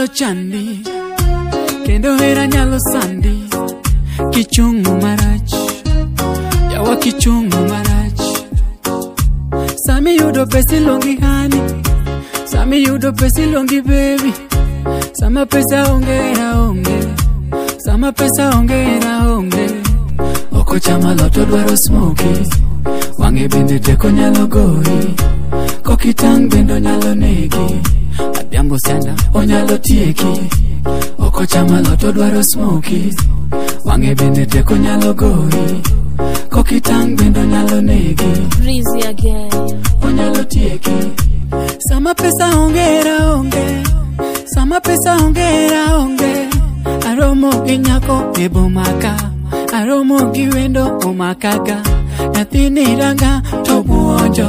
nyalo chandi, kendo hera nyalo sandi. Kichungu marach, yawa kichungu marach. Sami yudo pesi longi hani, sami yudo pesi longi baby. Sama pesa ongera onge, sama pesa ongera onge. Oko chama loto dwaro smoky, wange bende teko nyalo gori. Kokitang bendo nyalo negi, adhiambo sana onyalo tieki. Oko chama loto dwaro smoky, wange bende teko nyalo gori. Kokitang bendo nyalo negi, Breezy again, onyalo tieki. Sama pesa ongera onge, sama pesa ongera onge. Aromo ginyako ebo maka, aromo giwendo omakaga. Nathini ranga to buonjo,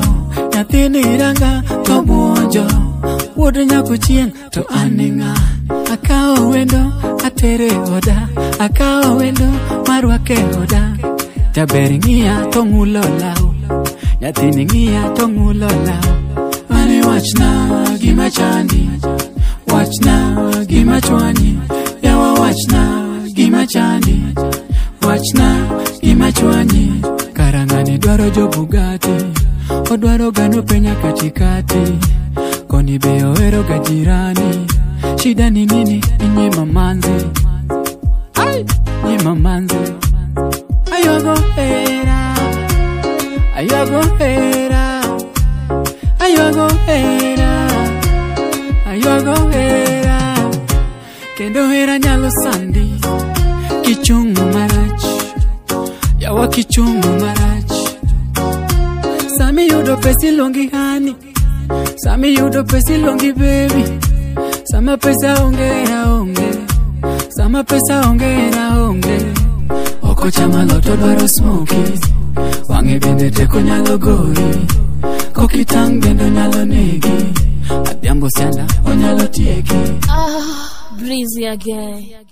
nathini ranga to buonjo. Wuod nyako chien to aninga, akao wendo atere oda, akao wendo marwake oda. Jaber ng'iya to ng'ulo lau, nyathini ng'iya to ng'ulo lau. Mane wachna gima chandi, wachna gima chwanyi. Yawa wachna gima chandi, wachna gima chwanyi. Karangani dwaro jo Bugatti, odwaro gano penya katikati. Koni be oero ga jirani, shida ni nini nye mamanzi. Ay, nye mamanzi. Ayogo hera, ayogo hera, ayogo hera, ayogo hera. Kendo hera nyalo sandi, kichungu marach, yawa kichungu marach. Sami yudo pesi longi hani, sami yudo pesi longi baby. Sama pesa ongera onge, sama pesa ongera onge. Oko chama loto dwaro smoky, wange bende teko nyalo gori. Kokitang bendo nyalo negi, adhiambo sana onyalo tieki. Breezy again.